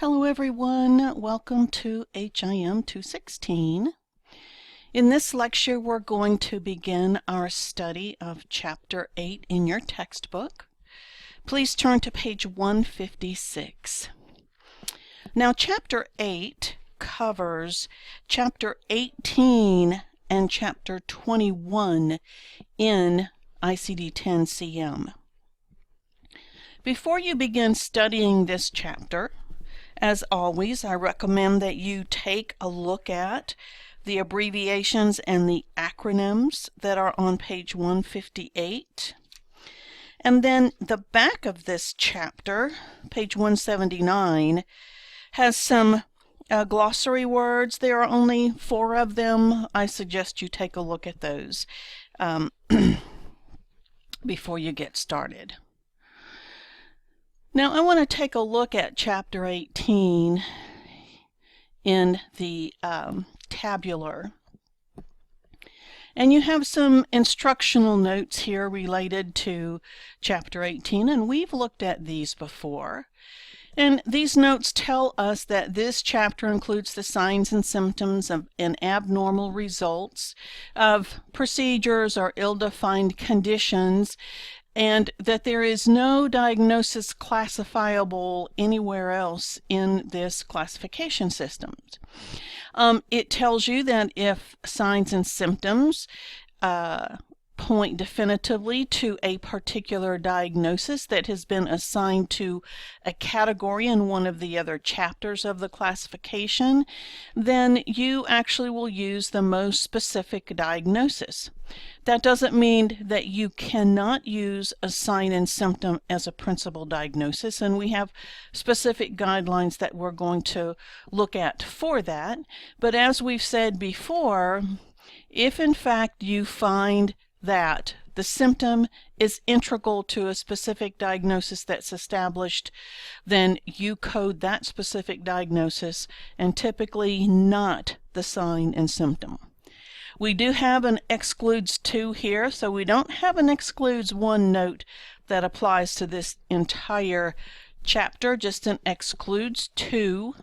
Hello everyone, welcome to HIM 216. In this lecture we're going to begin our study of Chapter 8 in your textbook. Please turn to page 156. Now Chapter 8 covers Chapter 18 and Chapter 21 in ICD-10-CM. Before you begin studying this chapter, as always, I recommend that you take a look at the abbreviations and the acronyms that are on page 158. And then the back of this chapter, page 179, has some glossary words. There are only 4 of them. I suggest you take a look at those before you get started. Now I want to take a look at Chapter 18 in the tabular. And you have some instructional notes here related to Chapter 18, and we've looked at these before. And these notes tell us that this chapter includes the signs and symptoms of and abnormal results of procedures or ill-defined conditions, and that there is no diagnosis classifiable anywhere else in this classification system. It tells you that if signs and symptoms point definitively to a particular diagnosis that has been assigned to a category in one of the other chapters of the classification, then you actually will use the most specific diagnosis. That doesn't mean that you cannot use a sign and symptom as a principal diagnosis, and we have specific guidelines that we're going to look at for that. But as we've said before, if in fact you find that the symptom is integral to a specific diagnosis that's established, then you code that specific diagnosis and typically not the sign and symptom. We do have an excludes 2 here, so we don't have an excludes 1 note that applies to this entire chapter, just an excludes 2.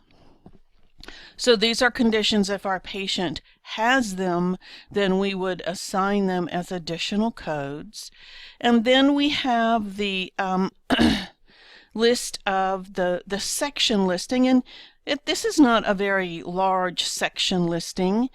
So these are conditions. If our patient has them, then we would assign them as additional codes. And then we have the list of the section listing, and this is not a very large section listing.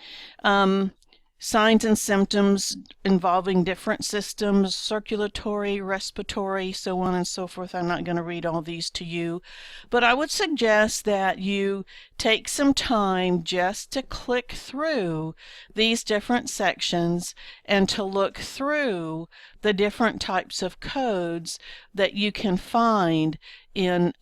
Signs and symptoms involving different systems, circulatory, respiratory, so on and so forth. I'm not going to read all these to you, but I would suggest that you take some time just to click through these different sections and to look through the different types of codes that you can find in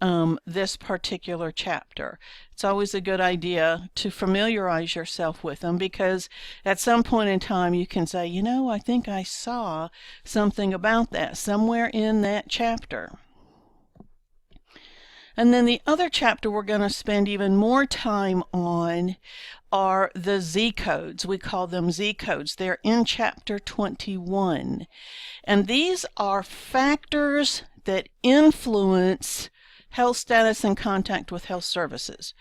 this particular chapter. It's always a good idea to familiarize yourself with them, because at some point in time you can say, you know, I think I saw something about that somewhere in that chapter. And then the other chapter we're going to spend even more time on are the Z codes. We call them Z codes. They're in Chapter 21. And these are factors that influence health status and contact with health services.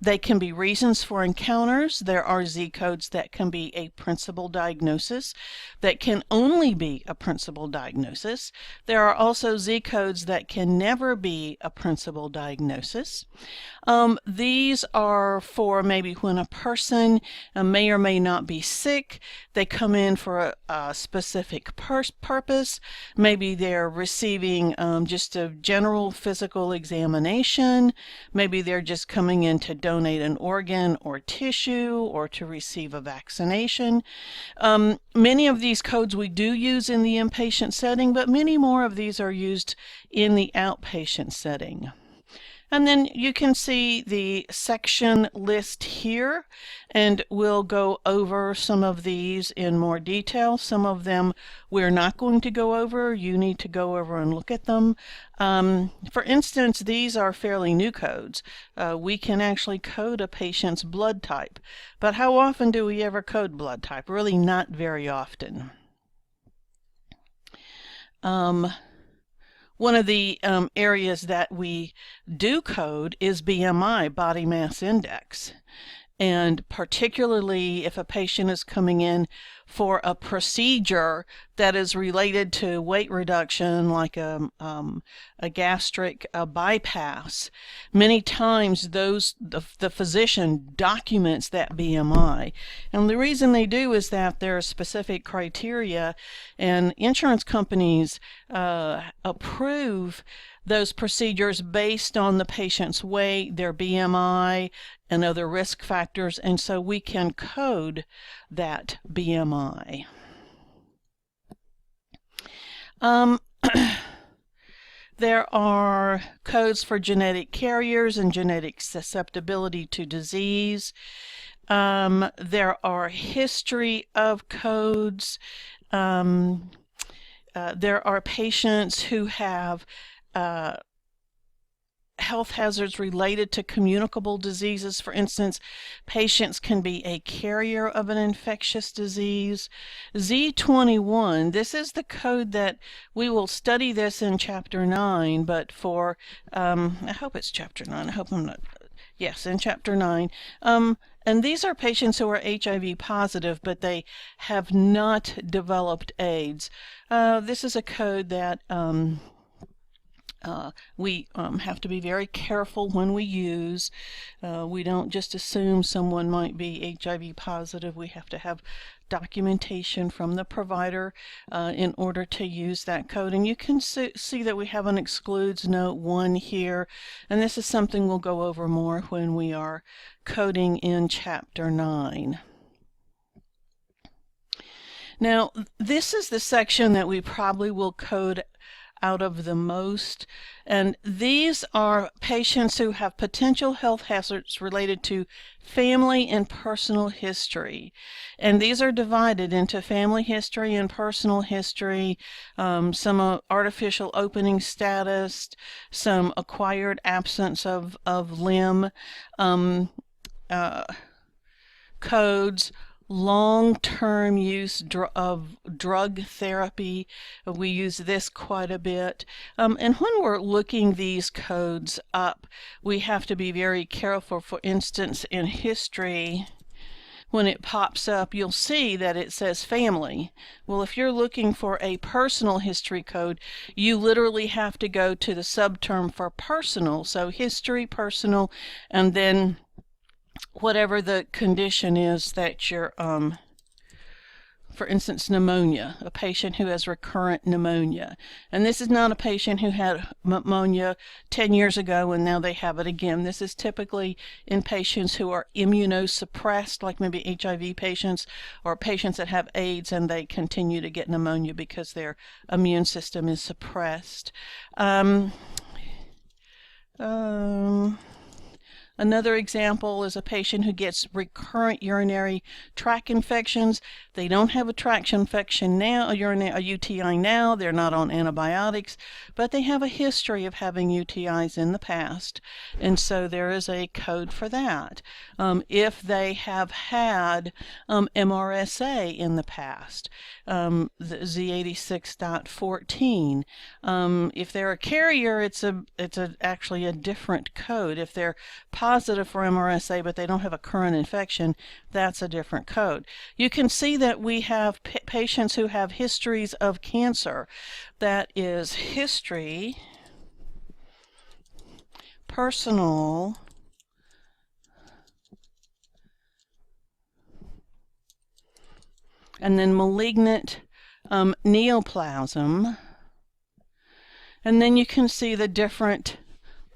They can be reasons for encounters. There are Z codes that can be a principal diagnosis, that can only be a principal diagnosis. There are also Z codes that can never be a principal diagnosis. These are for maybe when a person may or may not be sick. They come in for a specific purpose. Maybe they're receiving just a general physical examination. Maybe they're just coming in to donate an organ or tissue or to receive a vaccination. Many of these codes we do use in the inpatient setting, but many more of these are used in the outpatient setting. And then you can see the section list here, and we'll go over some of these in more detail. Some of them we're not going to go over. You need to go over and look at them. For instance, these are fairly new codes. We can actually code a patient's blood type, but how often do we ever code blood type? Really not very often. One of the areas that we do code is BMI, body mass index. And particularly if a patient is coming in for a procedure that is related to weight reduction, like a gastric bypass, many times the physician documents that BMI. And the reason they do is that there are specific criteria, and insurance companies approve those procedures based on the patient's weight, their BMI, and other risk factors, and so we can code that BMI. There are codes for genetic carriers and genetic susceptibility to disease. There are history of codes. There are patients who have health hazards related to communicable diseases. For instance, patients can be a carrier of an infectious disease. Z21, this is the code that we will study this in Chapter 9, but for, I hope it's Chapter 9, I hope I'm not, yes, in Chapter 9. And these are patients who are HIV positive, but they have not developed AIDS. This is a code that we have to be very careful when we use. We don't just assume someone might be HIV positive. We have to have documentation from the provider in order to use that code. And you can see that we have an excludes note 1 here, and this is something we'll go over more when we are coding in Chapter 9. Now, this is the section that we probably will code out of the most, and these are patients who have potential health hazards related to family and personal history, and these are divided into family history and personal history, some artificial opening status, some acquired absence of limb codes, long-term use of drug therapy. We use this quite a bit. And when we're looking these codes up, we have to be very careful. For instance, in history, when it pops up, you'll see that it says family. Well, if you're looking for a personal history code, you literally have to go to the subterm for personal. So history, personal, and then whatever the condition is that you're, for instance, pneumonia, a patient who has recurrent pneumonia. And this is not a patient who had pneumonia 10 years ago and now they have it again. This is typically in patients who are immunosuppressed, like maybe HIV patients or patients that have AIDS and they continue to get pneumonia because their immune system is suppressed. Another example is a patient who gets recurrent urinary tract infections. They don't have a tract infection now, a UTI now, they're not on antibiotics, but they have a history of having UTIs in the past, and so there is a code for that. If they have had MRSA in the past, the Z86.14. If they're a carrier, it's actually a different code. If they're positive for MRSA but they don't have a current infection, that's a different code. You can see that we have patients who have histories of cancer. That is history, personal, and then malignant neoplasm. And then you can see the different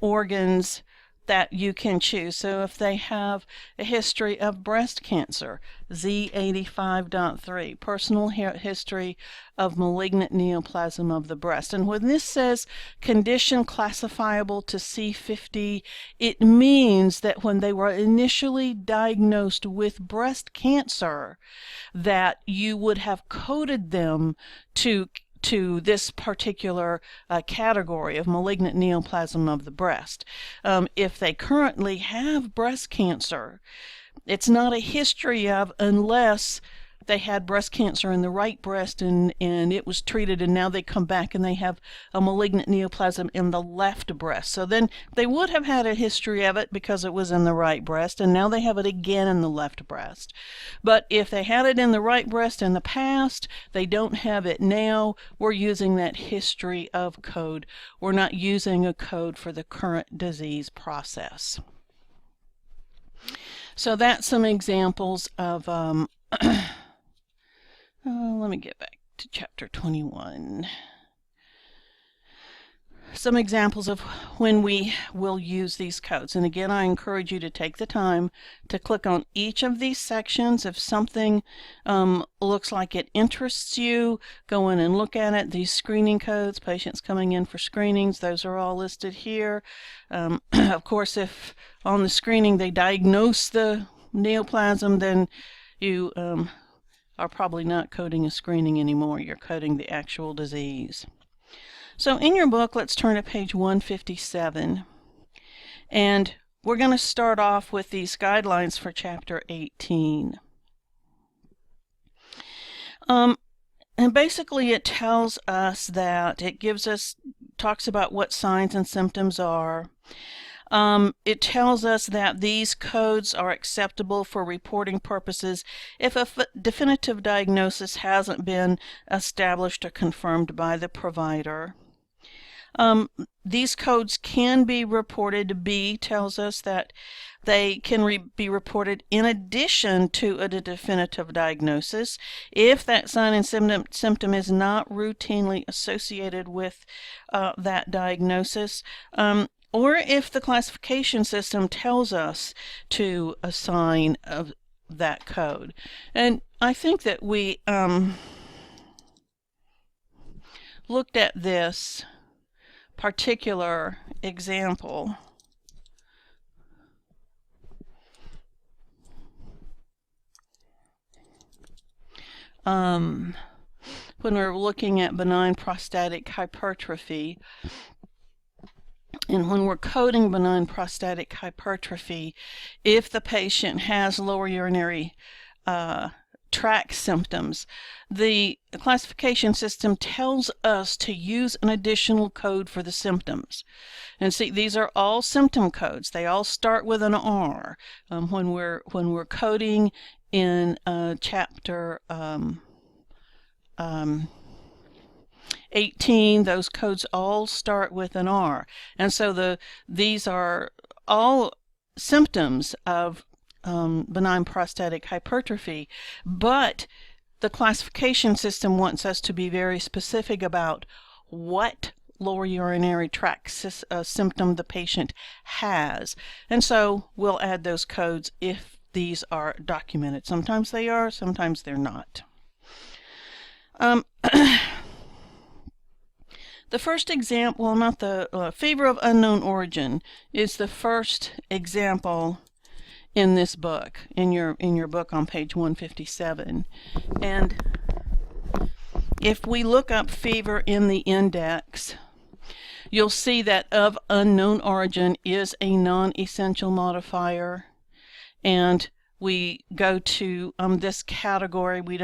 organs that you can choose. So if they have a history of breast cancer, Z85.3, personal history of malignant neoplasm of the breast. And when this says condition classifiable to C50, it means that when they were initially diagnosed with breast cancer, that you would have coded them to this particular category of malignant neoplasm of the breast. If they currently have breast cancer, it's not a history of unless they had breast cancer in the right breast and it was treated, and now they come back and they have a malignant neoplasm in the left breast. So then they would have had a history of it because it was in the right breast, and now they have it again in the left breast. But if they had it in the right breast in the past, they don't have it now. We're using that history of code. We're not using a code for the current disease process. So that's some examples of, let me get back to chapter 21. Some examples of when we will use these codes. And again, I encourage you to take the time to click on each of these sections. If something looks like it interests you, go in and look at it. These screening codes, patients coming in for screenings, those are all listed here. Of course, if on the screening they diagnose the neoplasm, then you are probably not coding a screening anymore. You're coding the actual disease. So in your book, let's turn to page 157. And we're going to start off with these guidelines for chapter 18. And basically it tells us that talks about what signs and symptoms are. It tells us that these codes are acceptable for reporting purposes if a definitive diagnosis hasn't been established or confirmed by the provider. These codes can be reported. B tells us that they can be reported in addition to a definitive diagnosis if that sign and symptom is not routinely associated with that diagnosis. Or if the classification system tells us to assign that code. And I think that we looked at this particular example when we're looking at benign prostatic hypertrophy. And when we're coding benign prostatic hypertrophy, if the patient has lower urinary tract symptoms, the classification system tells us to use an additional code for the symptoms. And see, these are all symptom codes. They all start with an R. When we're coding in chapter 18, those codes all start with an R. And so these are all symptoms of benign prostatic hypertrophy, but the classification system wants us to be very specific about what lower urinary tract symptom the patient has. And so we'll add those codes if these are documented. Sometimes they are, sometimes they're not. The first example, well, not the fever of unknown origin, is the first example in this book, in your book on page 157. And if we look up fever in the index, you'll see that of unknown origin is a non-essential modifier, and we go to this category. We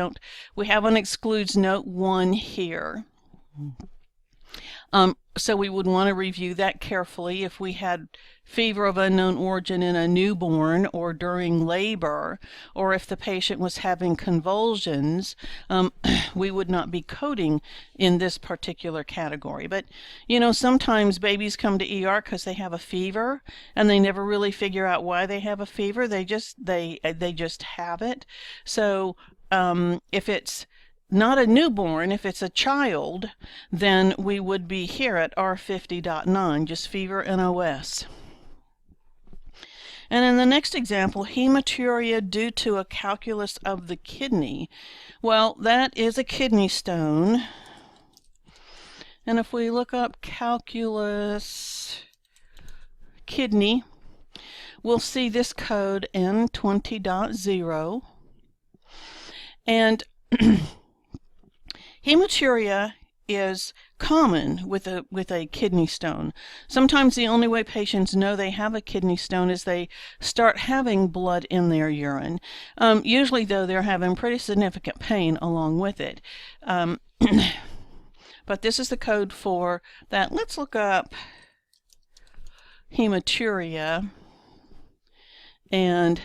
have an excludes note 1 here. So we would want to review that carefully. If we had fever of unknown origin in a newborn or during labor, or if the patient was having convulsions, we would not be coding in this particular category. But you know, sometimes babies come to ER because they have a fever and they never really figure out why they have a fever. They just have it. So if it's not a newborn, if it's a child, then we would be here at R50.9, just fever and OS. And in the next example, hematuria due to a calculus of the kidney. Well, that is a kidney stone. And if we look up calculus kidney, we'll see this code N20.0. And hematuria is common with a kidney stone. Sometimes the only way patients know they have a kidney stone is they start having blood in their urine. Usually, though, they're having pretty significant pain along with it. But this is the code for that. Let's look up hematuria, and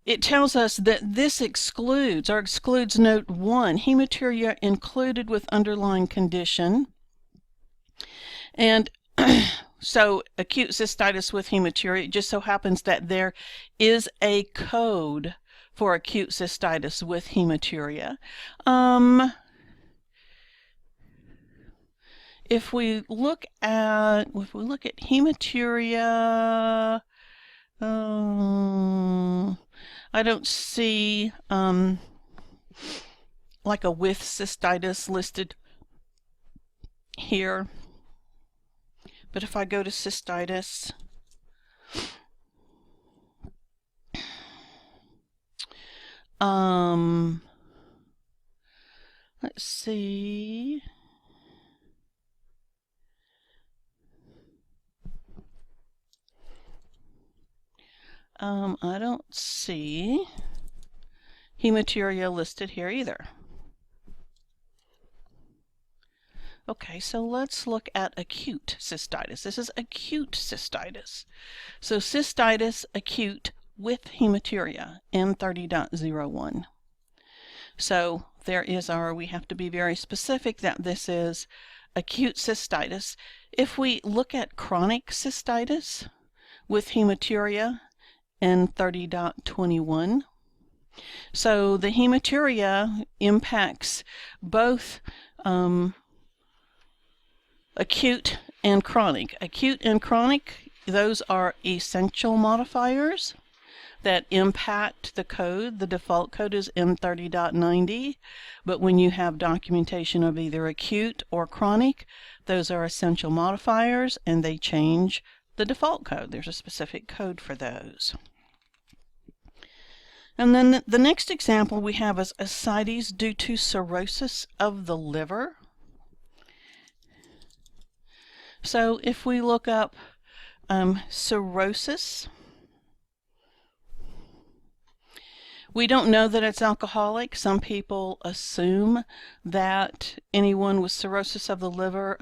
it tells us that this excludes note 1, hematuria included with underlying condition. And so acute cystitis with hematuria, it just so happens that there is a code for acute cystitis with hematuria. If we look at hematuria, I don't see like a with cystitis listed here. But if I go to cystitis, let's see. I don't see hematuria listed here either. Okay, so let's look at acute cystitis. This is acute cystitis. So cystitis acute with hematuria, N30.01. So there is we have to be very specific that this is acute cystitis. If we look at chronic cystitis with hematuria, N30.21. So the hematuria impacts both acute and chronic. Acute and chronic, those are essential modifiers that impact the code. The default code is N30.90, but when you have documentation of either acute or chronic, those are essential modifiers and they change the default code. There's a specific code for those. And then the next example we have is ascites due to cirrhosis of the liver. So if we look up cirrhosis, we don't know that it's alcoholic. Some people assume that anyone with cirrhosis of the liver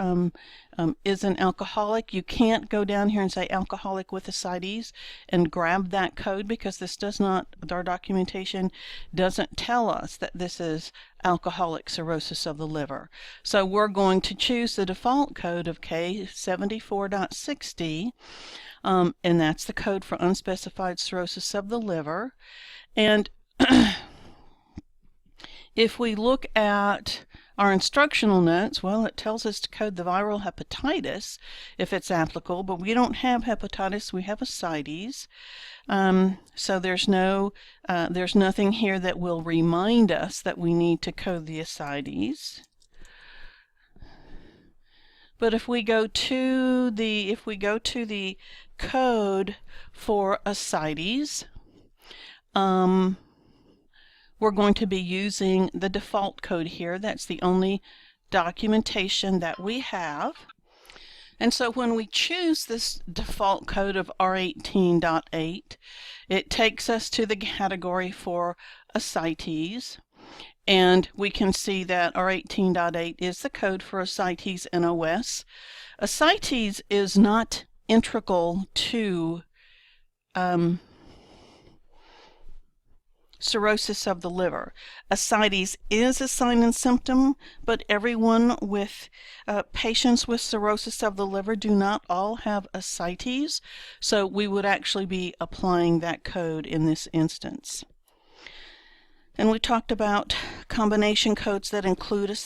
is an alcoholic. You can't go down here and say alcoholic with ascites and grab that code because this does not, our documentation doesn't tell us that this is alcoholic cirrhosis of the liver. So we're going to choose the default code of K74.60, and that's the code for unspecified cirrhosis of the liver. And if we look at our instructional notes, well, it tells us to code the viral hepatitis if it's applicable, but we don't have hepatitis, we have ascites. So there's nothing here that will remind us that we need to code the ascites. But if we go to the code for ascites, we're going to be using the default code here. That's the only documentation that we have. And so when we choose this default code of R18.8, it takes us to the category for ascites. And we can see that R18.8 is the code for ascites NOS. Ascites is not integral to cirrhosis of the liver. Ascites is a sign and symptom, but everyone with patients with cirrhosis of the liver do not all have ascites, so we would actually be applying that code in this instance. And we talked about combination codes that include a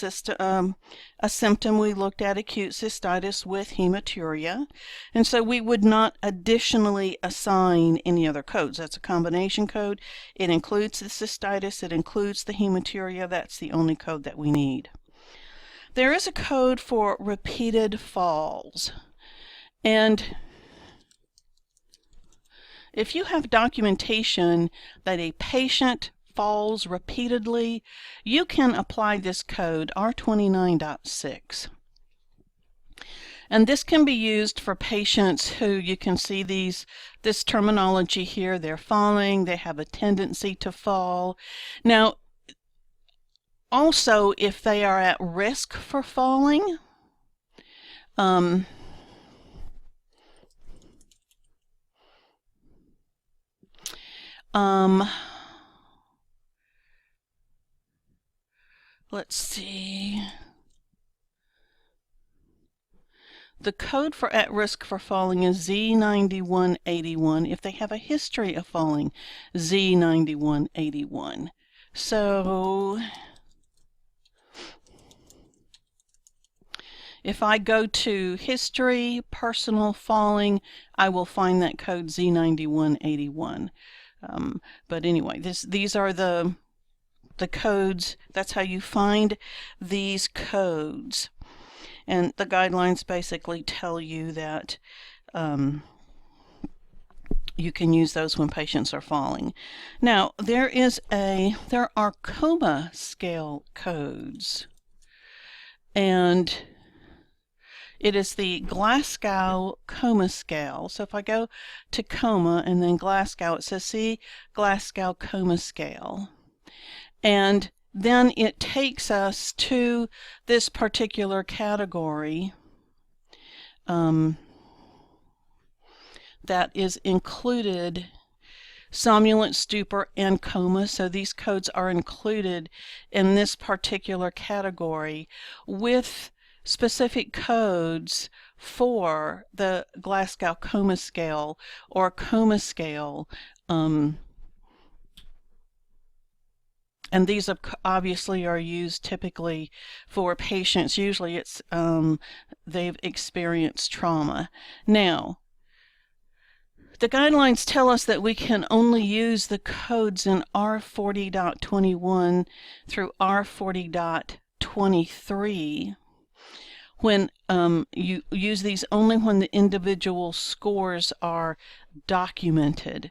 symptom. We looked at acute cystitis with hematuria. And so we would not additionally assign any other codes. That's a combination code. It includes the cystitis. It includes the hematuria. That's the only code that we need. There is a code for repeated falls. And if you have documentation that a patient falls repeatedly, you can apply this code R29.6. And this can be used for patients who, you can see this terminology here, they're falling, they have a tendency to fall. Now, also, if they are at risk for falling, let's see. The code for at risk for falling is Z9181. If they have a history of falling, Z9181. So if I go to history, personal falling, I will find that code Z9181. But anyway, these are the codes. That's how you find these codes. And the guidelines basically tell you that you can use those when patients are falling. Now, there are coma scale codes. And it is the Glasgow Coma Scale. So if I go to coma and then Glasgow, it says see Glasgow Coma Scale. And then it takes us to this particular category that is included, somnolent, stupor, and coma. So these codes are included in this particular category with specific codes for the Glasgow Coma Scale or Coma Scale. And these obviously are used typically for patients. Usually it's they've experienced trauma. Now, the guidelines tell us that we can only use the codes in R40.21 through R40.23 when you use these only when the individual scores are documented.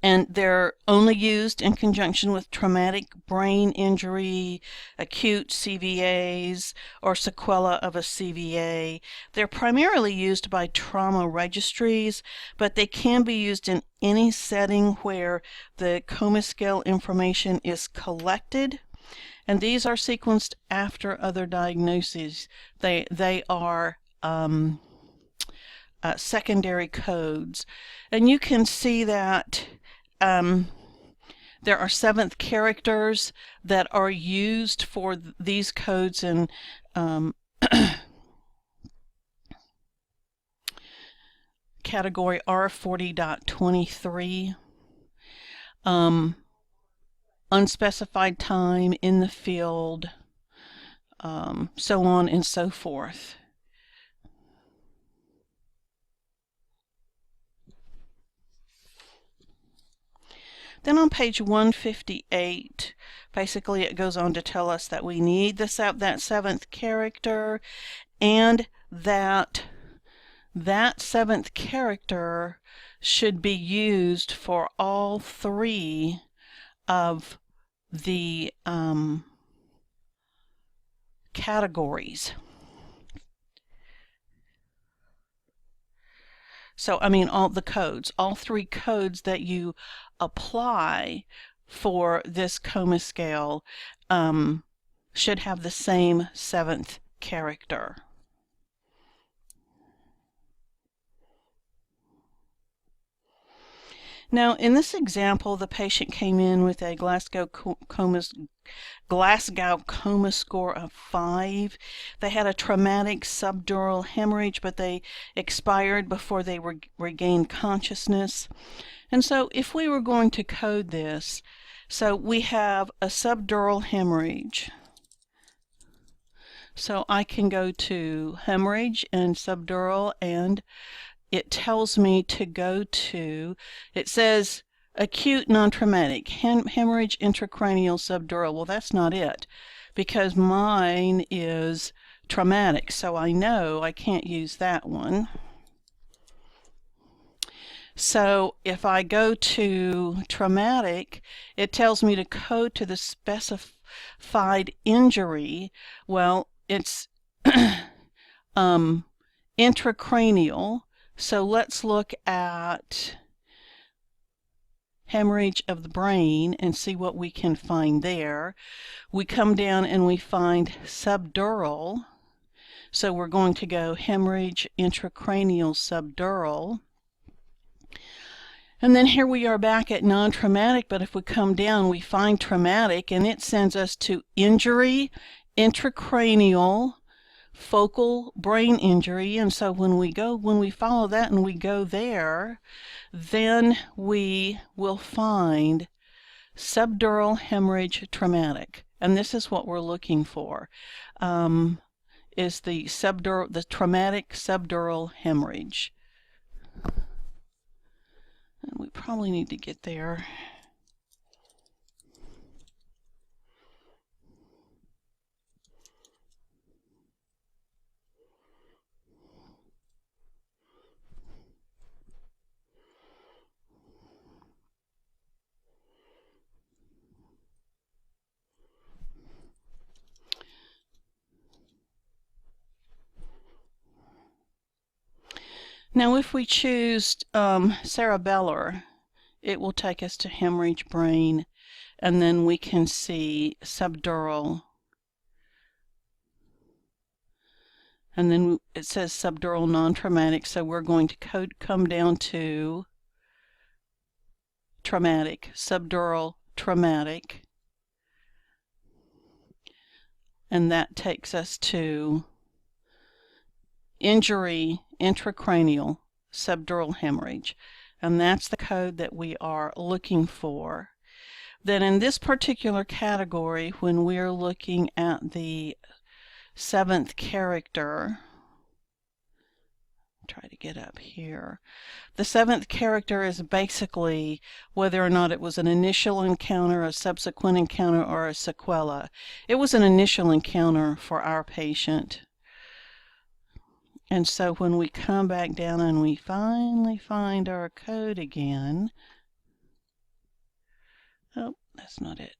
And they're only used in conjunction with traumatic brain injury, acute CVAs, or sequela of a CVA. They're primarily used by trauma registries, but they can be used in any setting where the coma scale information is collected. And these are sequenced after other diagnoses. They are secondary codes. And you can see that there are 7th characters that are used for these codes in category R40.23. Unspecified time in the field, so on and so forth. Then on page 158, basically it goes on to tell us that we need that 7th character, and that 7th character should be used for all 3 of the categories. So, I mean, all the codes, all 3 codes that you apply for this coma scale should have the same 7th character. Now, in this example, the patient came in with a Glasgow coma score of 5. They had a traumatic subdural hemorrhage, but they expired before they regained consciousness. And so if we were going to code this, so we have a subdural hemorrhage. So I can go to hemorrhage and subdural, and it tells me to go to, it says acute non-traumatic, hemorrhage intracranial subdural. Well, that's not it, because mine is traumatic, so I know I can't use that one. So if I go to traumatic, it tells me to code to the specified injury. Well, it's intracranial. So let's look at hemorrhage of the brain and see what we can find there. We come down and we find subdural. So we're going to go hemorrhage intracranial subdural. And then here we are back at non-traumatic, but if we come down, we find traumatic, and it sends us to injury, intracranial, focal brain injury. And so when we follow that and we go there, then we will find subdural hemorrhage traumatic. And this is what we're looking for, is the traumatic subdural hemorrhage. And we probably need to get there. Now if we choose cerebellar, it will take us to hemorrhage brain, and then we can see subdural. And then it says subdural non-traumatic, so we're going to come down to traumatic, subdural traumatic. And that takes us to injury intracranial subdural hemorrhage. And that's the code that we are looking for. Then in this particular category, when we're looking at the 7th character, try to get up here. The 7th character is basically whether or not it was an initial encounter, a subsequent encounter, or a sequela. It was an initial encounter for our patient. And so when we come back down and we finally find our code again, oh, that's not it.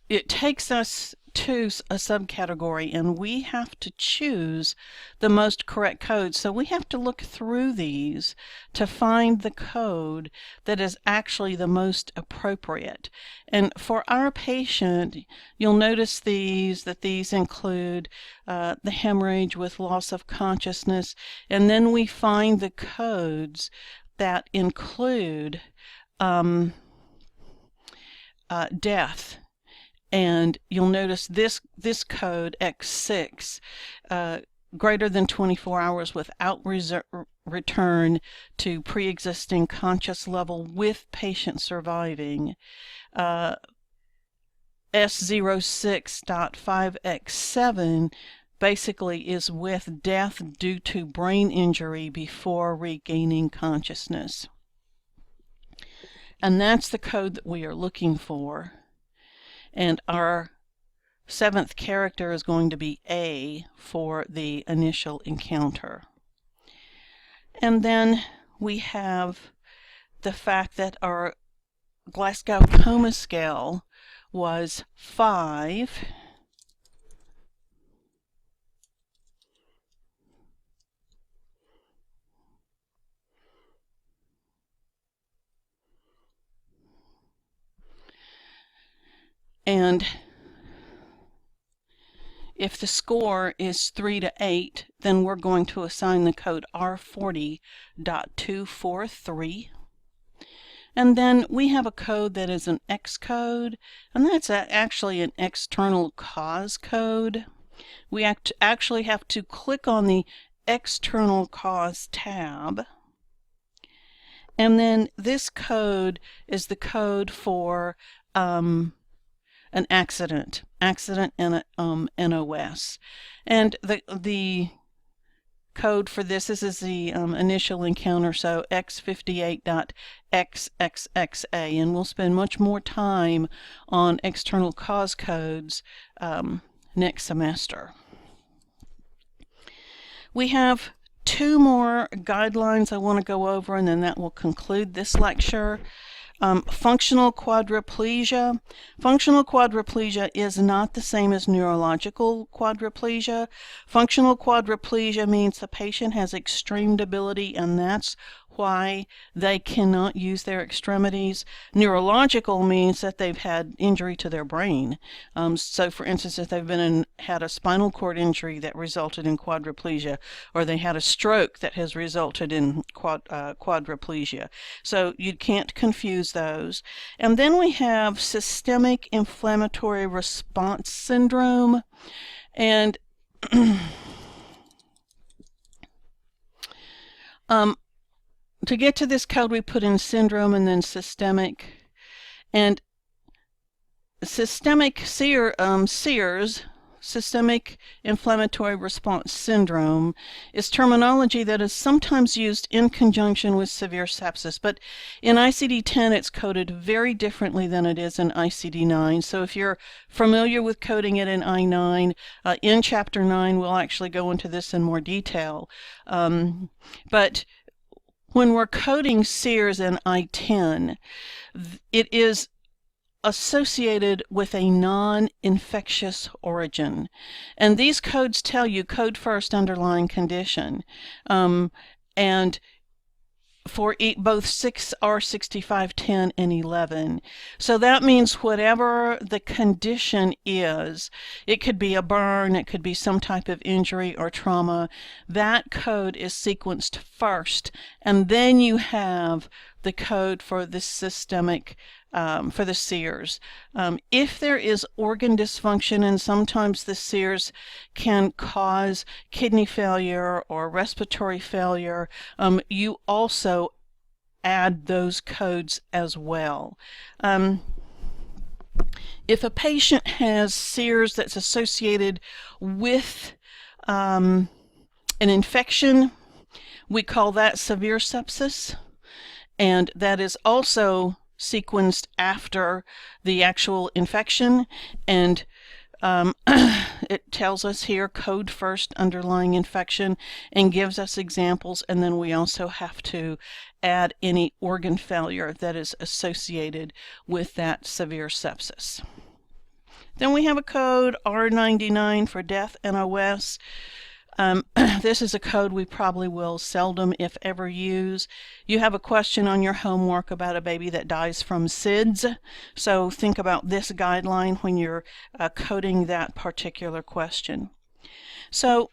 It takes us to a subcategory, and we have to choose the most correct code. So we have to look through these to find the code that is actually the most appropriate. And for our patient, you'll notice that these include the hemorrhage with loss of consciousness, and then we find the codes that include death. And you'll notice this code, X6, greater than 24 hours without return to pre-existing conscious level with patient surviving. S06.5X7 basically is with death due to brain injury before regaining consciousness. And that's the code that we are looking for. And our 7th character is going to be A for the initial encounter. And then we have the fact that our Glasgow Coma Scale was 5. And if the score is 3 to 8, then we're going to assign the code R40.243. And then we have a code that is an X code, and that's actually an external cause code. We actually have to click on the external cause tab. And then this code is the code for an accident and NOS. And the code for this is the initial encounter, so X58.XXXA, and we'll spend much more time on external cause codes next semester. We have two more guidelines I want to go over, and then that will conclude this lecture. Functional quadriplegia. Functional quadriplegia is not the same as neurological quadriplegia. Functional quadriplegia means the patient has extreme debility, and that's why they cannot use their extremities. Neurological means that they've had injury to their brain. So for instance, if they've had a spinal cord injury that resulted in quadriplegia, or they had a stroke that has resulted in quadriplegia. So you can't confuse those. And then we have systemic inflammatory response syndrome. And to get to this code, we put in syndrome and then systemic. And systemic SIRS, systemic inflammatory response syndrome, is terminology that is sometimes used in conjunction with severe sepsis, but in ICD-10 it's coded very differently than it is in ICD-9. So if you're familiar with coding it in I-9, in Chapter 9 we'll actually go into this in more detail. But when we're coding SIRS in I-10, it is associated with a non-infectious origin. And these codes tell you code first underlying condition. And for both 6R65, 10, and 11. So that means whatever the condition is, it could be a burn, it could be some type of injury or trauma, that code is sequenced first, and then you have the code for the systemic, for the SIRS. If there is organ dysfunction, and sometimes the SIRS can cause kidney failure or respiratory failure, you also add those codes as well. If a patient has SIRS that's associated with an infection, we call that severe sepsis, and that is also sequenced after the actual infection, and it tells us here code first underlying infection and gives us examples, and then we also have to add any organ failure that is associated with that severe sepsis. Then we have a code R99 for death NOS. This is a code we probably will seldom, if ever, use. You have a question on your homework about a baby that dies from SIDS, so think about this guideline when you're coding that particular question. So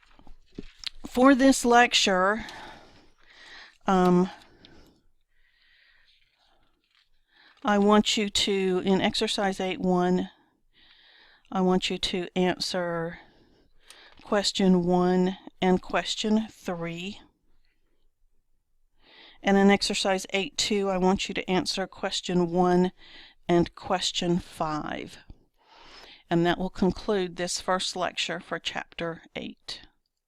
for this lecture, I want you to, in exercise 8.1, I want you to answer question 1 and question 3. And in exercise 8.2, I want you to answer question 1 and question 5. And that will conclude this first lecture for chapter 8.